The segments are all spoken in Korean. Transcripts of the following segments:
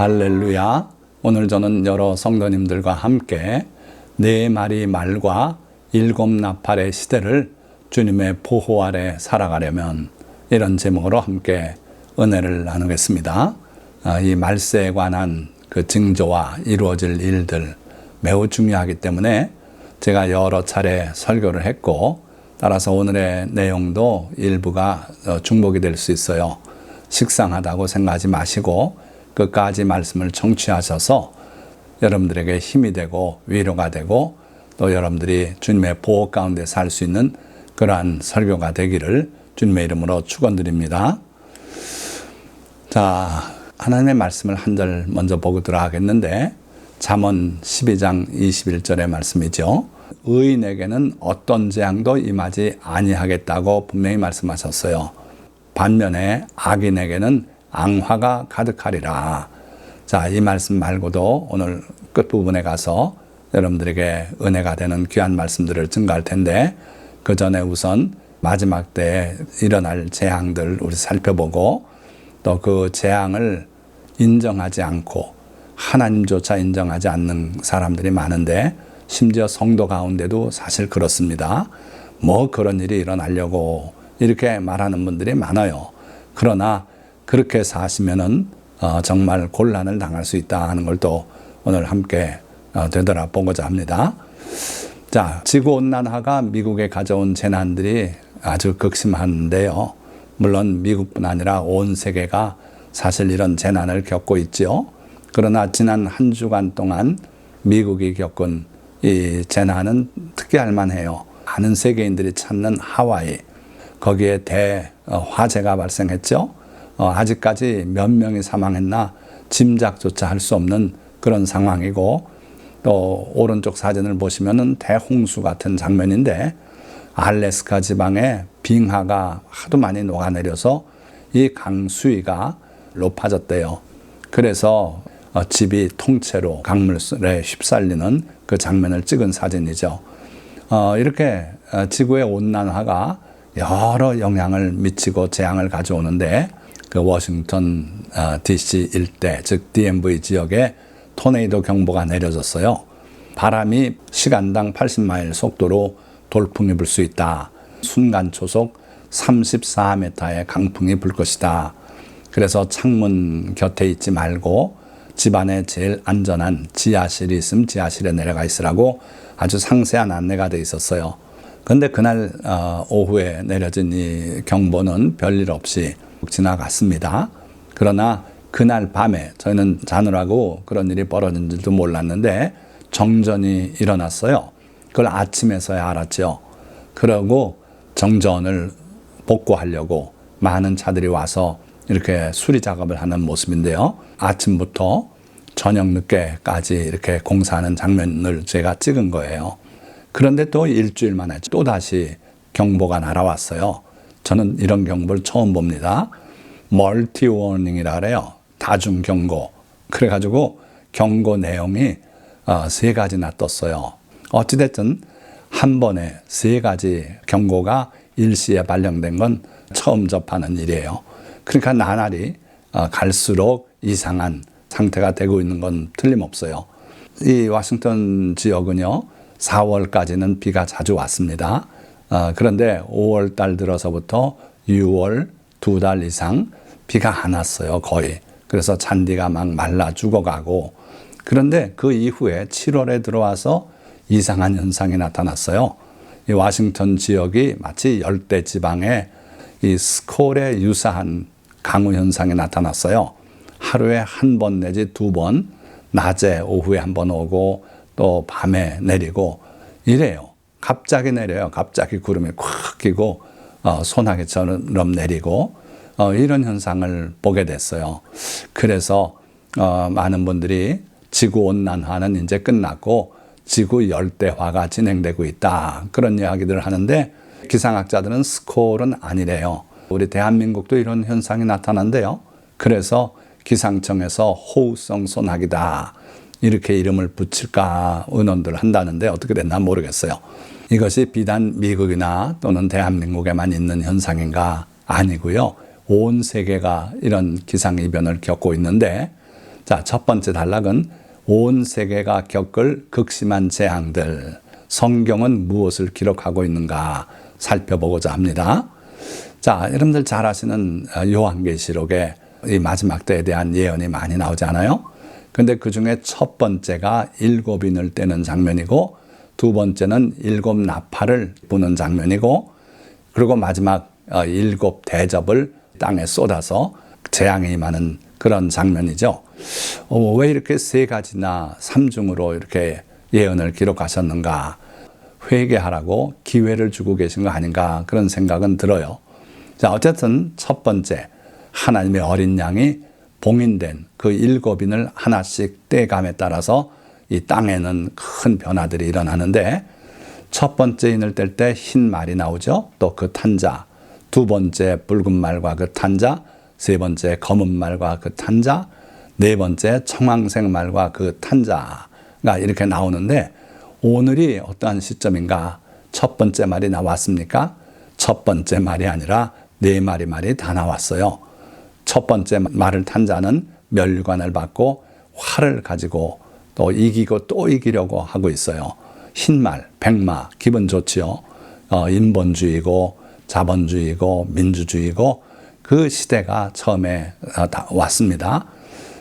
할렐루야. 오늘 저는 여러 성도님들과 함께 네 마리 말과 일곱 나팔의 시대를 주님의 보호 아래 살아가려면 이런 제목으로 함께 은혜를 나누겠습니다. 이 말세에 관한 그 징조와 이루어질 일들 매우 중요하기 때문에 제가 여러 차례 설교를 했고, 따라서 오늘의 내용도 일부가 중복이 될 수 있어요. 식상하다고 생각하지 마시고 끝까지 말씀을 청취하셔서 여러분들에게 힘이 되고 위로가 되고 또 여러분들이 주님의 보호 가운데 살 수 있는 그러한 설교가 되기를 주님의 이름으로 축원드립니다. 자, 하나님의 말씀을 한 절 먼저 보고 들어가겠는데, 잠언 12장 21절의 말씀이죠. 의인에게는 어떤 재앙도 임하지 아니하겠다고 분명히 말씀하셨어요. 반면에 악인에게는 앙화가 가득하리라. 자, 이 말씀 말고도 오늘 끝부분에 가서 여러분들에게 은혜가 되는 귀한 말씀들을 증거할 텐데, 그 전에 우선 마지막 때에 일어날 재앙들 우리 살펴보고, 또 그 재앙을 인정하지 않고 하나님조차 인정하지 않는 사람들이 많은데, 심지어 성도 가운데도 사실 그렇습니다. 뭐 그런 일이 일어나려고 이렇게 말하는 분들이 많아요. 그러나 그렇게 사시면은 정말 곤란을 당할 수 있다 하는 걸 또 오늘 함께 되돌아보고자 합니다. 자, 지구온난화가 미국에 가져온 재난들이 아주 극심한데요. 물론 미국뿐 아니라 온 세계가 사실 이런 재난을 겪고 있죠. 그러나 지난 한 주간 동안 미국이 겪은 이 재난은 특이할 만해요. 많은 세계인들이 찾는 하와이, 거기에 대화재가 발생했죠. 아직까지 몇 명이 사망했나 짐작조차 할 수 없는 그런 상황이고, 또 오른쪽 사진을 보시면은 대홍수 같은 장면인데, 알래스카 지방에 빙하가 하도 많이 녹아내려서 이 강 수위가 높아졌대요. 그래서 집이 통째로 강물에 휩쓸리는 그 장면을 찍은 사진이죠. 이렇게 지구의 온난화가 여러 영향을 미치고 재앙을 가져오는데, 그 워싱턴 DC 일대, 즉 DMV 지역에 토네이도 경보가 내려졌어요. 바람이 시간당 80마일 속도로 돌풍이 불 수 있다. 순간 초속 34m의 강풍이 불 것이다. 그래서 창문 곁에 있지 말고 집안에 제일 안전한 지하실이 있으면 지하실에 내려가 있으라고 아주 상세한 안내가 돼 있었어요. 그런데 그날 오후에 내려진 이 경보는 별일 없이 지나갔습니다. 그러나 그날 밤에 저희는 자느라고 그런 일이 벌어진 줄도 몰랐는데 정전이 일어났어요. 그걸 아침에서야 알았죠. 그러고 정전을 복구하려고 많은 차들이 와서 이렇게 수리 작업을 하는 모습인데요. 아침부터 저녁 늦게까지 이렇게 공사하는 장면을 제가 찍은 거예요. 그런데 또 일주일 만에 또다시 경보가 날아왔어요. 저는 이런 경보를 처음 봅니다. 멀티 워닝이라 그래요. 다중 경고. 그래가지고 경고 내용이 3가지나 떴어요. 어찌됐든 한 번에 3가지 경고가 일시에 발령된 건 처음 접하는 일이에요. 그러니까 나날이 갈수록 이상한 상태가 되고 있는 건 틀림없어요. 이 워싱턴 지역은요, 4월까지는 비가 자주 왔습니다. 그런데 5월 달 들어서부터 6월 2달 이상 비가 안 왔어요, 거의. 그래서 잔디가 막 말라 죽어가고, 그런데 그 이후에 7월에 들어와서 이상한 현상이 나타났어요. 이 워싱턴 지역이 마치 열대 지방에 이 스콜에 유사한 강우 현상이 나타났어요. 하루에 한 번 내지 2번, 낮에 오후에 한 번 오고 또 밤에 내리고 이래요. 갑자기 내려요. 갑자기 구름이 콱 끼고 소나기처럼 내리고 이런 현상을 보게 됐어요. 그래서 많은 분들이 지구온난화는 이제 끝났고 지구 열대화가 진행되고 있다, 그런 이야기들을 하는데, 기상학자들은 스콜은 아니래요. 우리 대한민국도 이런 현상이 나타난대요. 그래서 기상청에서 호우성 소나기다 이렇게 이름을 붙일까 의논들 한다는데 어떻게 됐나 모르겠어요. 이것이 비단 미국이나 또는 대한민국에만 있는 현상인가? 아니고요. 온 세계가 이런 기상이변을 겪고 있는데, 자, 첫 번째 단락은 온 세계가 겪을 극심한 재앙들, 성경은 무엇을 기록하고 있는가 살펴보고자 합니다. 자, 여러분들 잘 아시는 요한계시록에 이 마지막 때에 대한 예언이 많이 나오지 않아요? 근데 그 중에 첫 번째가 7인을 떼는 장면이고, 두 번째는 7 나팔을 부는 장면이고, 그리고 마지막 7 대접을 땅에 쏟아서 재앙이 임하는 그런 장면이죠. 왜 이렇게 세 가지나 삼중으로 이렇게 예언을 기록하셨는가? 회개하라고 기회를 주고 계신 거 아닌가? 그런 생각은 들어요. 자, 어쨌든 첫 번째, 하나님의 어린 양이 봉인된 그 7인을 하나씩 떼감에 따라서 이 땅에는 큰 변화들이 일어나는데, 첫 번째 인을 뗄 때 흰 말이 나오죠. 또 그 탄자, 두 번째 붉은 말과 그 탄자, 세 번째 검은 말과 그 탄자, 네 번째 청황색 말과 그 탄자가 이렇게 나오는데, 오늘이 어떠한 시점인가? 첫 번째 말이 나왔습니까? 첫 번째 말이 아니라 네 마리 말이 다 나왔어요. 첫 번째 말을 탄 자는 멸관을 받고 활을 가지고 또 이기고 또 이기려고 하고 있어요. 흰말, 백마, 기분 좋지요. 인본주의고 자본주의고 민주주의고 그 시대가 처음에 왔습니다.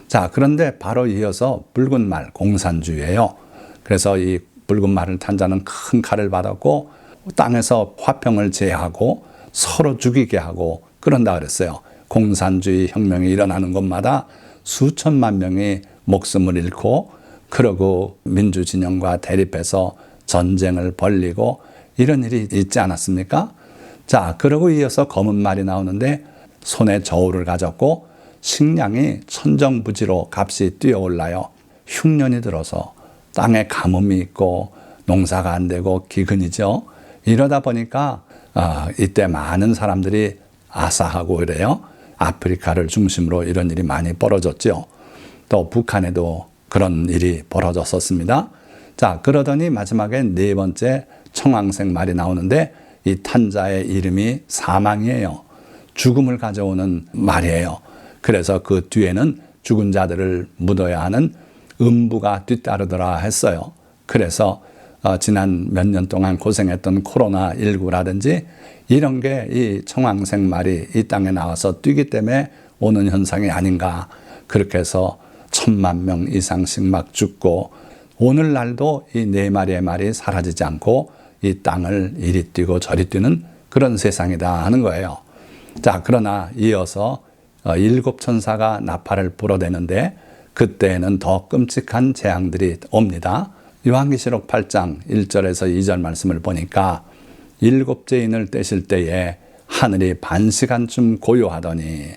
자, 그런데 바로 이어서 붉은 말, 공산주의예요. 그래서 이 붉은 말을 탄 자는 큰 칼을 받았고 땅에서 화평을 제하고 서로 죽이게 하고 그런다 그랬어요. 공산주의 혁명이 일어나는 곳마다 수천만 명이 목숨을 잃고, 그러고 민주진영과 대립해서 전쟁을 벌이고 이런 일이 있지 않았습니까? 자, 그러고 이어서 검은 말이 나오는데, 손에 저울을 가졌고 식량이 천정부지로 값이 뛰어올라요. 흉년이 들어서 땅에 가뭄이 있고 농사가 안 되고 기근이죠. 이러다 보니까 이때 많은 사람들이 아사하고 그래요. 아프리카를 중심으로 이런 일이 많이 벌어졌죠. 또 북한에도 그런 일이 벌어졌었습니다. 자, 그러더니 마지막에 네 번째 청황색 말이 나오는데, 이 탄자의 이름이 사망이에요. 죽음을 가져오는 말이에요. 그래서 그 뒤에는 죽은 자들을 묻어야 하는 음부가 뒤따르더라 했어요. 그래서 지난 몇 년 동안 고생했던 코로나19라든지 이런 게 이 청황색 말이 이 땅에 나와서 뛰기 때문에 오는 현상이 아닌가. 그렇게 해서 1000만 명 이상씩 막 죽고, 오늘날도 이 네 마리의 말이 사라지지 않고 이 땅을 이리 뛰고 저리 뛰는 그런 세상이다 하는 거예요. 자, 그러나 이어서 7 천사가 나팔을 불어대는데, 그때에는 더 끔찍한 재앙들이 옵니다. 요한계시록 8장 1절에서 2절 말씀을 보니까 7째 인을 떼실 때에 하늘이 반시간쯤 고요하더니,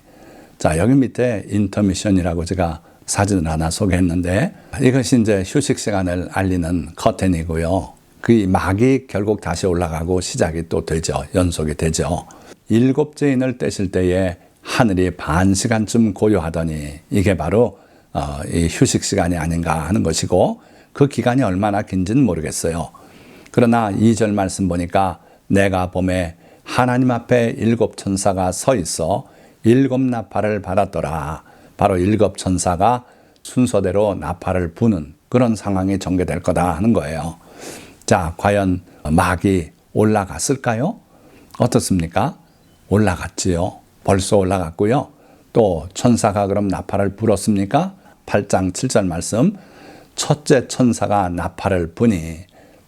자, 여기 밑에 인터미션이라고 제가 사진을 하나 소개했는데, 이것이 이제 휴식 시간을 알리는 커튼이고요. 그 막이 결국 다시 올라가고 시작이 또 되죠. 연속이 되죠. 7째 인을 떼실 때에 하늘이 반시간쯤 고요하더니, 이게 바로 이 휴식 시간이 아닌가 하는 것이고, 그 기간이 얼마나 긴지는 모르겠어요. 그러나 2절 말씀 보니까 내가 봄에 하나님 앞에 7 천사가 서 있어 7 나팔을 받았더라. 바로 7 천사가 순서대로 나팔을 부는 그런 상황이 전개될 거다 하는 거예요. 자, 과연 막이 올라갔을까요? 어떻습니까? 올라갔지요. 벌써 올라갔고요. 또 천사가 그럼 나팔을 불었습니까? 8장 7절 말씀, 첫째 천사가 나팔을 부니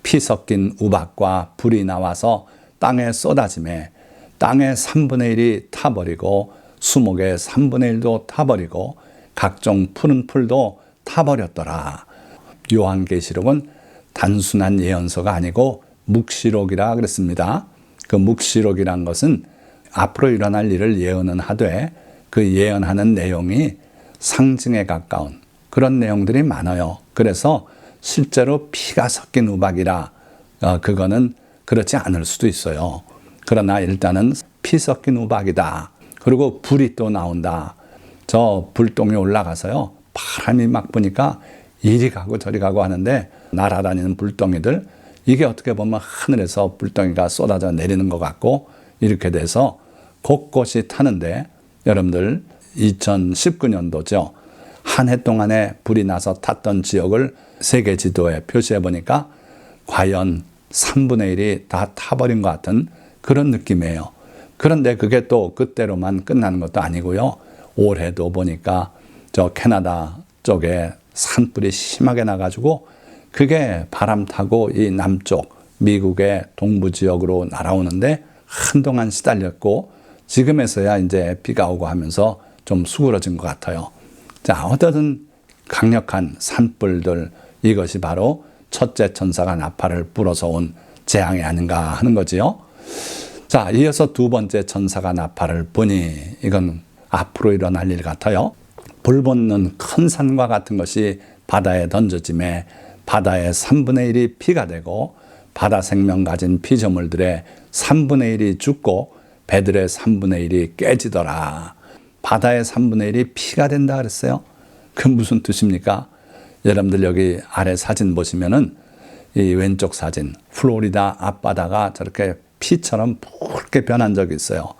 피 섞인 우박과 불이 나와서 땅에 쏟아지매 땅의 3분의 1이 타버리고 수목의 3분의 1도 타버리고 각종 푸른 풀도 타버렸더라. 요한계시록은 단순한 예언서가 아니고 묵시록이라 그랬습니다. 그 묵시록이란 것은 앞으로 일어날 일을 예언은 하되, 그 예언하는 내용이 상징에 가까운 그런 내용들이 많아요. 그래서 실제로 피가 섞인 우박이라 그거는 그렇지 않을 수도 있어요. 그러나 일단은 피 섞인 우박이다. 그리고 불이 또 나온다. 저 불똥이 올라가서요, 바람이 막 부니까 이리 가고 저리 가고 하는데, 날아다니는 불덩이들, 이게 어떻게 보면 하늘에서 불덩이가 쏟아져 내리는 것 같고 이렇게 돼서 곳곳이 타는데, 여러분들 2019년도죠. 한 해 동안에 불이 나서 탔던 지역을 세계 지도에 표시해 보니까 과연 3분의 1이 다 타버린 것 같은 그런 느낌이에요. 그런데 그게 또 그때로만 끝나는 것도 아니고요. 올해도 보니까 저 캐나다 쪽에 산불이 심하게 나가지고 그게 바람 타고 이 남쪽 미국의 동부 지역으로 날아오는데 한동안 시달렸고 지금에서야 이제 비가 오고 하면서 좀 수그러진 것 같아요. 자, 어떤 강력한 산불들, 이것이 바로 첫째 천사가 나팔을 불어서 온 재앙이 아닌가 하는 거지요. 자, 이어서 두 번째 천사가 나팔을 부니 이건 앞으로 일어날 일 같아요. 불붙는 큰 산과 같은 것이 바다에 던져짐에 바다의 3분의 1이 피가 되고 바다 생명 가진 피조물들의 3분의 1이 죽고 배들의 3분의 1이 깨지더라. 바다의 3분의 1이 피가 된다 그랬어요. 그 무슨 뜻입니까? 여러분들 여기 아래 사진 보시면은 이 왼쪽 사진, 플로리다 앞바다가 저렇게 피처럼 붉게 변한 적이 있어요.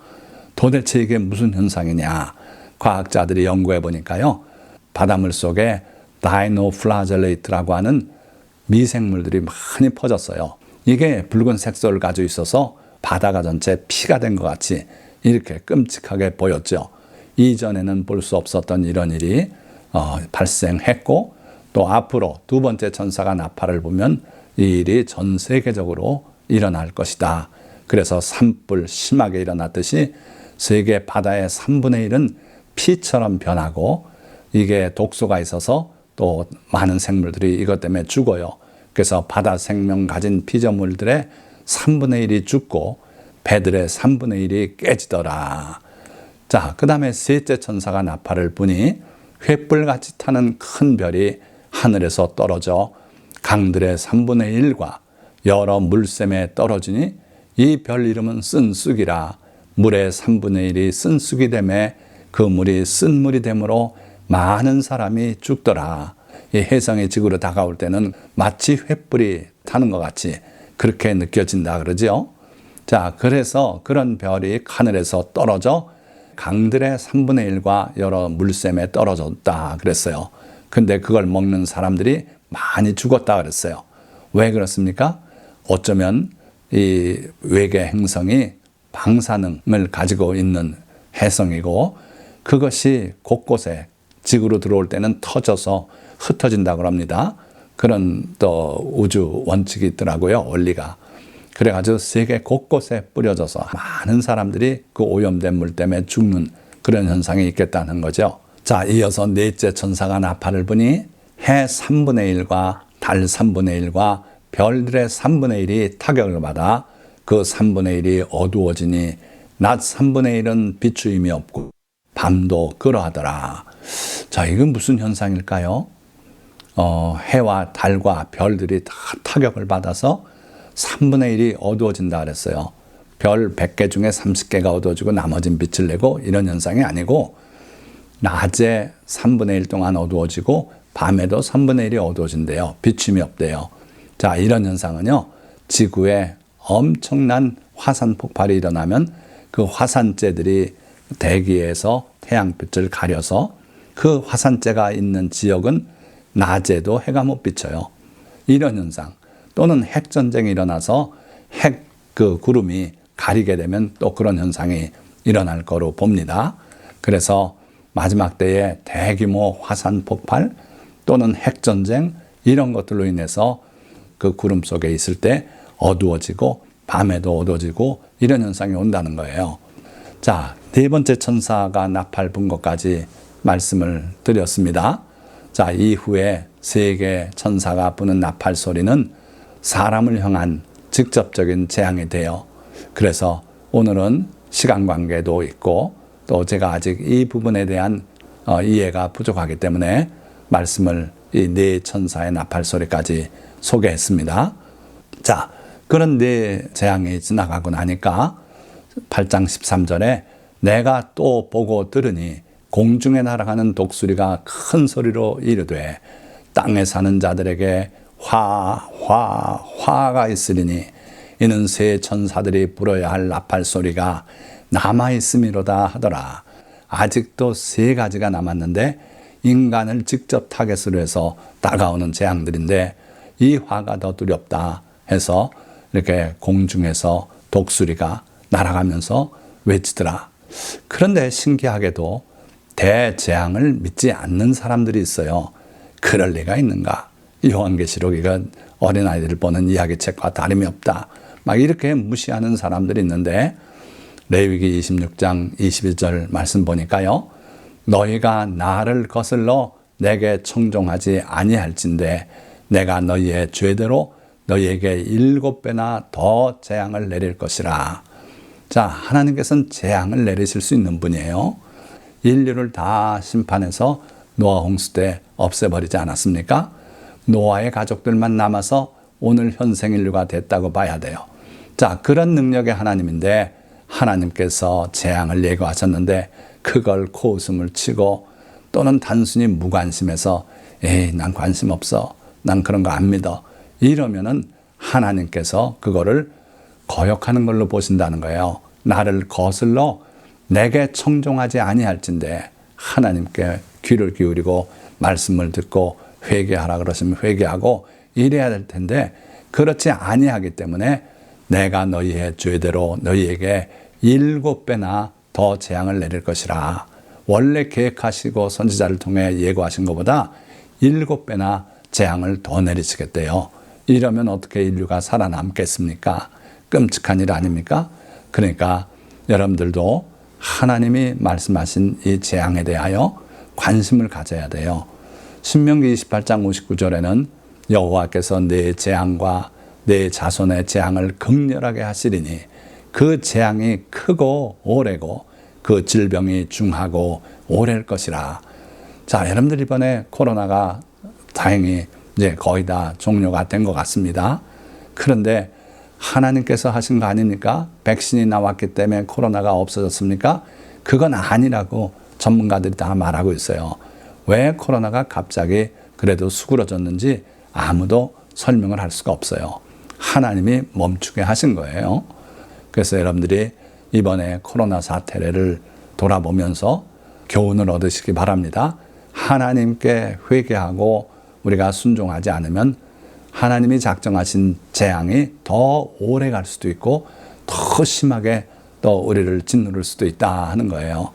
도대체 이게 무슨 현상이냐? 과학자들이 연구해 보니까요. 바닷물 속에 다이노플라젤레이트라고 하는 미생물들이 많이 퍼졌어요. 이게 붉은 색소를 가지고 있어서 바다가 전체 피가 된 것 같이 이렇게 끔찍하게 보였죠. 이전에는 볼 수 없었던 이런 일이 발생했고 또 앞으로 두 번째 천사가 나팔을 보면 이 일이 전 세계적으로 일어날 것이다. 그래서 산불 심하게 일어났듯이 세계 바다의 3분의 1은 피처럼 변하고 이게 독소가 있어서 또 많은 생물들이 이것 때문에 죽어요. 그래서 바다 생명 가진 피조물들의 3분의 1이 죽고 배들의 3분의 1이 깨지더라. 자, 그 다음에 셋째 천사가 나팔을 부니 횃불같이 타는 큰 별이 하늘에서 떨어져 강들의 3분의 1과 여러 물샘에 떨어지니 이 별 이름은 쓴쑥이라. 물의 3분의 1이 쓴쑥이 되매 그 물이 쓴물이 되므로 많은 사람이 죽더라. 이 혜성이 지구로 다가올 때는 마치 횃불이 타는 것 같이 그렇게 느껴진다 그러죠. 자, 그래서 그런 별이 하늘에서 떨어져 강들의 3분의 1과 여러 물샘에 떨어졌다 그랬어요. 근데 그걸 먹는 사람들이 많이 죽었다 그랬어요. 왜 그렇습니까? 어쩌면 이 외계 행성이 방사능을 가지고 있는 해성이고 그것이 곳곳에 지구로 들어올 때는 터져서 흩어진다고 합니다. 그런 또 우주 원칙이 있더라고요. 원리가. 그래가지고 세계 곳곳에 뿌려져서 많은 사람들이 그 오염된 물 때문에 죽는 그런 현상이 있겠다는 거죠. 자, 이어서 넷째 천사가 나팔을 부니 해 3분의 1과 달 3분의 1과 별들의 3분의 1이 타격을 받아 그 3분의 1이 어두워지니 낮 3분의 1은 비추임이 없고 밤도 그러하더라. 자, 이건 무슨 현상일까요? 해와 달과 별들이 다 타격을 받아서 3분의 1이 어두워진다 그랬어요. 별 100개 중에 30개가 어두워지고 나머지는 빛을 내고 이런 현상이 아니고 낮에 3분의 1 동안 어두워지고 밤에도 3분의 1이 어두워진대요. 비춤이 없대요. 자, 이런 현상은요. 지구에 엄청난 화산 폭발이 일어나면 그 화산재들이 대기에서 태양빛을 가려서 그 화산재가 있는 지역은 낮에도 해가 못 비쳐요. 이런 현상. 또는 핵전쟁이 일어나서 핵 그 구름이 가리게 되면 또 그런 현상이 일어날 거로 봅니다. 그래서 마지막 때에 대규모 화산 폭발 또는 핵전쟁 이런 것들로 인해서 그 구름 속에 있을 때 어두워지고 밤에도 어두워지고 이런 현상이 온다는 거예요. 자, 네 번째 천사가 나팔 분 것까지 말씀을 드렸습니다. 자, 이후에 세 개 천사가 부는 나팔 소리는 사람을 향한 직접적인 재앙이 돼요. 그래서 오늘은 시간 관계도 있고 또 제가 아직 이 부분에 대한 이해가 부족하기 때문에 말씀을 이 네 천사의 나팔 소리까지 소개했습니다. 자, 그런 네 재앙이 지나가고 나니까 8장 13절에 내가 또 보고 들으니 공중에 날아가는 독수리가 큰 소리로 이르되 땅에 사는 자들에게 화가 있으리니 이는 세 천사들이 불어야 할 나팔 소리가 남아있음이로다 하더라. 아직도 세 가지가 남았는데 인간을 직접 타겟으로 해서 다가오는 재앙들인데 이 화가 더 두렵다 해서 이렇게 공중에서 독수리가 날아가면서 외치더라. 그런데 신기하게도 대재앙을 믿지 않는 사람들이 있어요. 그럴 리가 있는가? 요한계시록 이건 어린아이들을 보는 이야기책과 다름이 없다. 막 이렇게 무시하는 사람들이 있는데 레위기 26장 22절 말씀 보니까요. 너희가 나를 거슬러 내게 청종하지 아니할진대 내가 너희의 죄대로 너희에게 7배나 더 재앙을 내릴 것이라. 자, 하나님께서는 재앙을 내리실 수 있는 분이에요. 인류를 다 심판해서 노아 홍수 때 없애버리지 않았습니까? 노아의 가족들만 남아서 오늘 현생 인류가 됐다고 봐야 돼요. 자, 그런 능력의 하나님인데 하나님께서 재앙을 예고하셨는데 그걸 코웃음을 치고 또는 단순히 무관심해서 에이, 난 관심 없어. 난 그런 거 안 믿어. 이러면은 하나님께서 그거를 거역하는 걸로 보신다는 거예요. 나를 거슬러 내게 청종하지 아니할진대 하나님께 귀를 기울이고 말씀을 듣고 회개하라 그러시면 회개하고 이래야 될 텐데 그렇지 아니하기 때문에 내가 너희의 죄대로 너희에게 7배나 더 재앙을 내릴 것이라. 원래 계획하시고 선지자를 통해 예고하신 것보다 7배나 재앙을 더 내리시겠대요. 이러면 어떻게 인류가 살아남겠습니까? 끔찍한 일 아닙니까? 그러니까 여러분들도 하나님이 말씀하신 이 재앙에 대하여 관심을 가져야 돼요. 신명기 28장 59절에는 여호와께서 내 재앙과 내 자손의 재앙을 극렬하게 하시리니 그 재앙이 크고 오래고 그 질병이 중하고 오래일 것이라. 자, 여러분들 이번에 코로나가 다행히 이제 거의 다 종료가 된 것 같습니다. 그런데 하나님께서 하신 거 아닙니까? 백신이 나왔기 때문에 코로나가 없어졌습니까? 그건 아니라고 전문가들이 다 말하고 있어요. 왜 코로나가 갑자기 그래도 수그러졌는지 아무도 설명을 할 수가 없어요. 하나님이 멈추게 하신 거예요. 그래서 여러분들이 이번에 코로나 사태를 돌아보면서 교훈을 얻으시기 바랍니다. 하나님께 회개하고 우리가 순종하지 않으면 하나님이 작정하신 재앙이 더 오래 갈 수도 있고 더 심하게 또 우리를 짓누를 수도 있다 하는 거예요.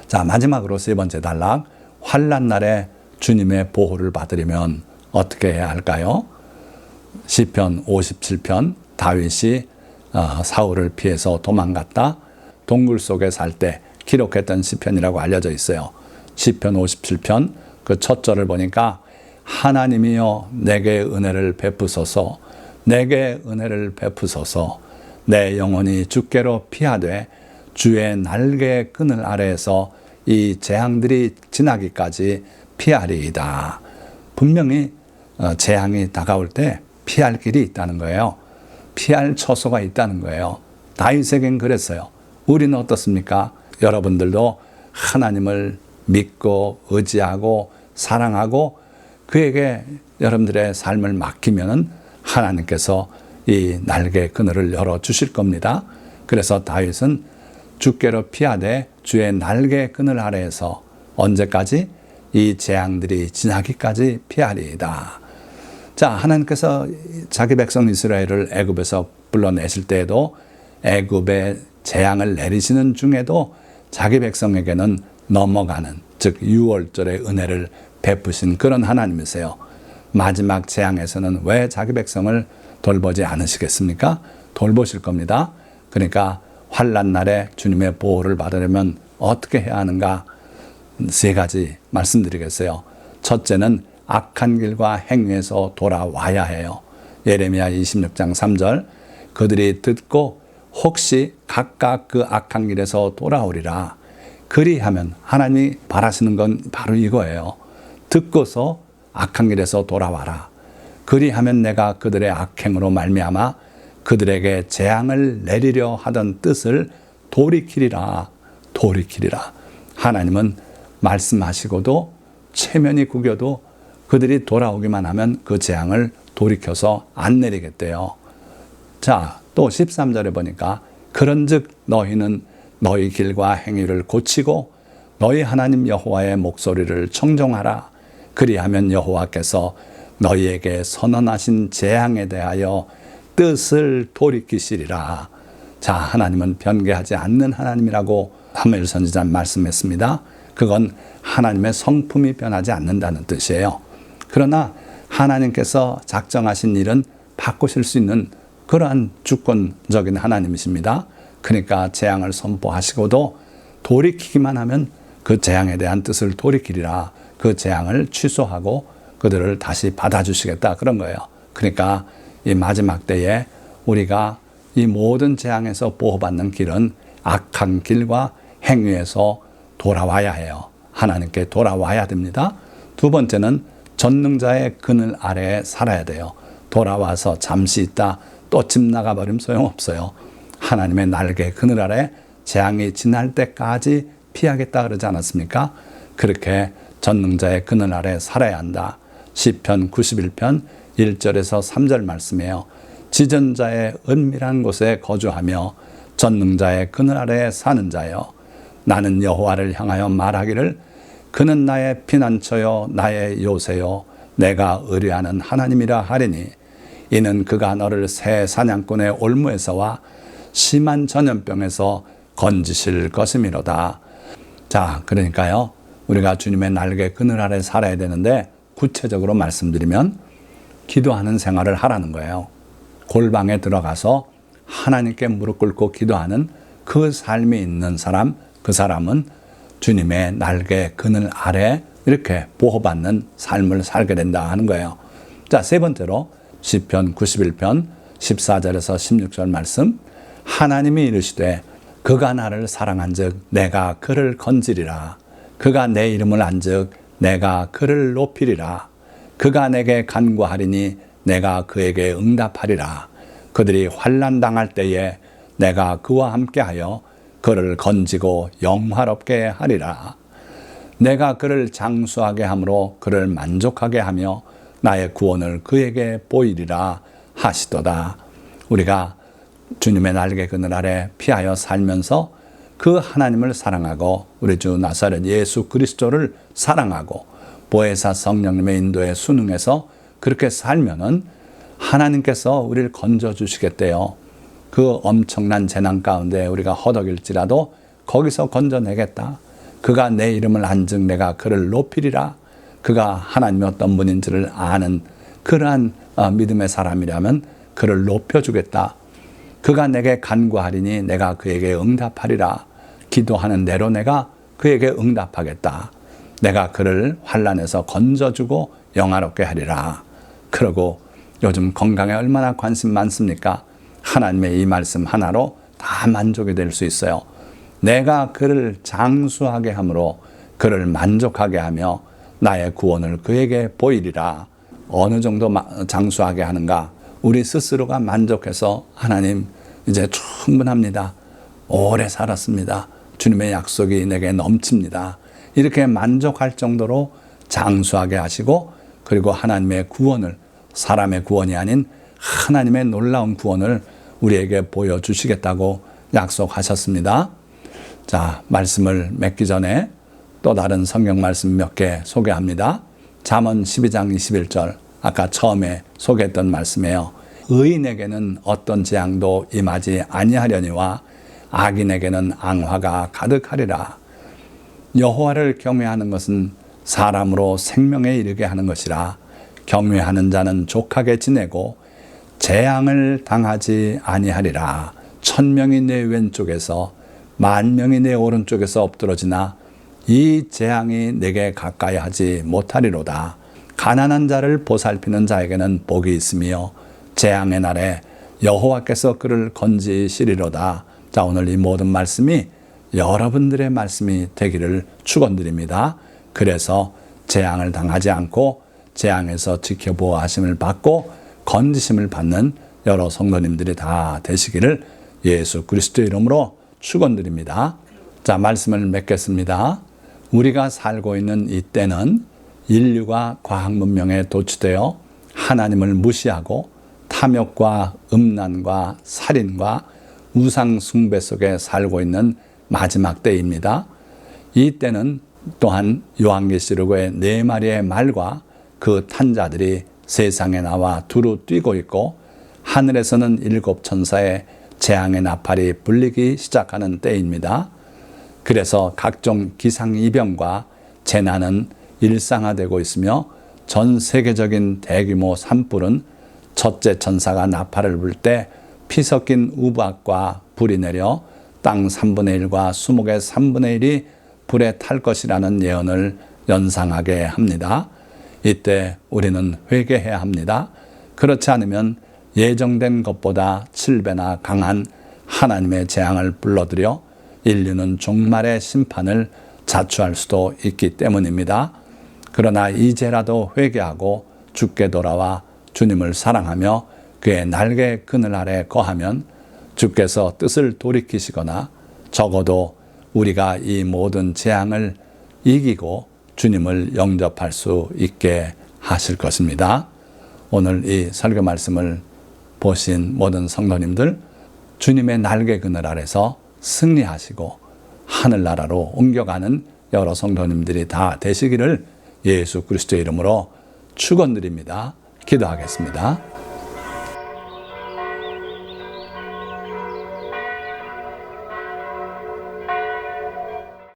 자, 마지막으로 세 번째 단락, 환난 날에 주님의 보호를 받으려면 어떻게 해야 할까요? 시편 57편, 다윗이 사울을 피해서 도망갔다 동굴 속에 살 때 기록했던 시편이라고 알려져 있어요. 시편 57편 그 첫 절을 보니까 하나님이여 내게 은혜를 베푸소서 내게 은혜를 베푸소서 내 영혼이 주께로 피하되 주의 날개 끈을 아래에서 이 재앙들이 지나기까지 피하리이다. 분명히 재앙이 다가올 때 피할 길이 있다는 거예요. 피할 처소가 있다는 거예요. 다윗에겐 그랬어요. 우리는 어떻습니까? 여러분들도 하나님을 믿고 의지하고 사랑하고 그에게 여러분들의 삶을 맡기면은 하나님께서 이 날개 그늘을 열어주실 겁니다. 그래서 다윗은 주께로 피하되 주의 날개 그늘 아래에서 언제까지? 이 재앙들이 지나기까지 피하리이다. 자, 하나님께서 자기 백성 이스라엘을 애굽에서 불러내실 때에도 애굽에 재앙을 내리시는 중에도 자기 백성에게는 넘어가는 즉 6월절의 은혜를 베푸신 그런 하나님이세요. 마지막 재앙에서는 왜 자기 백성을 돌보지 않으시겠습니까? 돌보실 겁니다. 그러니까 환난 날에 주님의 보호를 받으려면 어떻게 해야 하는가? 세 가지 말씀드리겠어요. 첫째는 악한 길과 행위에서 돌아와야 해요. 예레미야 26장 3절 그들이 듣고 혹시 각각 그 악한 길에서 돌아오리라. 그리하면 하나님이 바라시는 건 바로 이거예요. 듣고서 악한 길에서 돌아와라. 그리하면 내가 그들의 악행으로 말미암아 그들에게 재앙을 내리려 하던 뜻을 돌이키리라. 돌이키리라. 하나님은 말씀하시고도 체면이 구겨도 그들이 돌아오기만 하면 그 재앙을 돌이켜서 안 내리겠대요. 자, 또 13절에 보니까 그런즉 너희는 너희 길과 행위를 고치고 너희 하나님 여호와의 목소리를 청종하라. 그리하면 여호와께서 너희에게 선언하신 재앙에 대하여 뜻을 돌이키시리라. 자, 하나님은 변개하지 않는 하나님이라고 사무엘 선지자는 말씀했습니다. 그건 하나님의 성품이 변하지 않는다는 뜻이에요. 그러나 하나님께서 작정하신 일은 바꾸실 수 있는 그러한 주권적인 하나님이십니다. 그러니까 재앙을 선포하시고도 돌이키기만 하면 그 재앙에 대한 뜻을 돌이키리라. 그 재앙을 취소하고 그들을 다시 받아주시겠다, 그런 거예요. 그러니까 이 마지막 때에 우리가 이 모든 재앙에서 보호받는 길은 악한 길과 행위에서 돌아와야 해요. 하나님께 돌아와야 됩니다. 두 번째는 전능자의 그늘 아래에 살아야 돼요. 돌아와서 잠시 있다 또 집 나가버리면 소용없어요. 하나님의 날개 그늘 아래 재앙이 지날 때까지 피하겠다 그러지 않았습니까? 그렇게 전능자의 그늘 아래 살아야 한다. 시편 91편 1절에서 3절 말씀이에요. 지전자의 은밀한 곳에 거주하며 전능자의 그늘 아래에 사는 자여, 나는 여호와를 향하여 말하기를 그는 나의 피난처요 나의 요새요 내가 의뢰하는 하나님이라 하리니, 이는 그가 너를 새 사냥꾼의 올무에서와 심한 전염병에서 건지실 것이미로다. 자, 그러니까요, 우리가 주님의 날개 그늘 아래 살아야 되는데, 구체적으로 말씀드리면 기도하는 생활을 하라는 거예요. 골방에 들어가서 하나님께 무릎 꿇고 기도하는 그 삶이 있는 사람, 그 사람은 주님의 날개 그늘 아래 이렇게 보호받는 삶을 살게 된다 하는 거예요. 자, 세 번째로 시편 91편 14절에서 16절 말씀, 하나님이 이르시되 그가 나를 사랑한즉 내가 그를 건지리라. 그가 내 이름을 안즉 내가 그를 높이리라. 그가 내게 간구하리니 내가 그에게 응답하리라. 그들이 환난 당할 때에 내가 그와 함께하여 그를 건지고 영화롭게 하리라. 내가 그를 장수하게 함으로 그를 만족하게 하며 나의 구원을 그에게 보이리라 하시도다. 우리가 주님의 날개 그늘 아래 피하여 살면서 그 하나님을 사랑하고 우리 주 나사렛 예수 그리스도를 사랑하고 보혜사 성령님의 인도에 순응해서 그렇게 살면은 하나님께서 우리를 건져주시겠대요. 그 엄청난 재난 가운데 우리가 허덕일지라도 거기서 건져내겠다. 그가 내 이름을 안즉 내가 그를 높이리라. 그가 하나님이 어떤 분인지를 아는 그러한 믿음의 사람이라면 그를 높여주겠다. 그가 내게 간구하리니 내가 그에게 응답하리라. 기도하는 대로 내가 그에게 응답하겠다. 내가 그를 환난에서 건져주고 영화롭게 하리라. 그러고 요즘 건강에 얼마나 관심 많습니까? 하나님의 이 말씀 하나로 다 만족이 될 수 있어요. 내가 그를 장수하게 함으로 그를 만족하게 하며 나의 구원을 그에게 보이리라. 어느 정도 장수하게 하는가? 우리 스스로가 만족해서 하나님 이제 충분합니다. 오래 살았습니다. 주님의 약속이 내게 넘칩니다. 이렇게 만족할 정도로 장수하게 하시고, 그리고 하나님의 구원을, 사람의 구원이 아닌 하나님의 놀라운 구원을 우리에게 보여주시겠다고 약속하셨습니다. 자, 말씀을 맺기 전에 또 다른 성경 말씀 몇 개 소개합니다. 잠언 12장 21절, 아까 처음에 소개했던 말씀이에요. 의인에게는 어떤 재앙도 임하지 아니하려니와 악인에게는 앙화가 가득하리라. 여호와를 경외하는 것은 사람으로 생명에 이르게 하는 것이라. 경외하는 자는 족하게 지내고 재앙을 당하지 아니하리라. 1000명이 내 왼쪽에서 10,000명이 내 오른쪽에서 엎드러지나 이 재앙이 내게 가까이 하지 못하리로다. 가난한 자를 보살피는 자에게는 복이 있으며 재앙의 날에 여호와께서 그를 건지시리로다. 자, 오늘 이 모든 말씀이 여러분들의 말씀이 되기를 축원드립니다. 그래서 재앙을 당하지 않고 재앙에서 지켜보호하심을 받고 건지심을 받는 여러 성도님들이 다 되시기를 예수 그리스도의 이름으로 축원드립니다. 자, 말씀을 맺겠습니다. 우리가 살고 있는 이 때는 인류가 과학 문명에 도취되어 하나님을 무시하고 탐욕과 음란과 살인과 우상 숭배 속에 살고 있는 마지막 때입니다. 이때는 또한 요한계시록의 4마리의 말과 그 탄 자들이 세상에 나와 두루 뛰고 있고 하늘에서는 7 천사의 재앙의 나팔이 불리기 시작하는 때입니다. 그래서 각종 기상이변과 재난은 일상화되고 있으며 전 세계적인 대규모 산불은 첫째 천사가 나팔을 불 때 피 섞인 우박과 불이 내려 땅 3분의 1과 수목의 3분의 1이 불에 탈 것이라는 예언을 연상하게 합니다. 이때 우리는 회개해야 합니다. 그렇지 않으면 예정된 것보다 7배나 강한 하나님의 재앙을 불러들여 인류는 종말의 심판을 자초할 수도 있기 때문입니다. 그러나 이제라도 회개하고 주께 돌아와 주님을 사랑하며 그의 날개 그늘 아래 거하면 주께서 뜻을 돌이키시거나 적어도 우리가 이 모든 재앙을 이기고 주님을 영접할 수 있게 하실 것입니다. 오늘 이 설교 말씀을 보신 모든 성도님들, 주님의 날개 그늘 아래서 승리하시고 하늘나라로 옮겨가는 여러 성도님들이 다 되시기를 예수 그리스도의 이름으로 축원드립니다. 기도하겠습니다.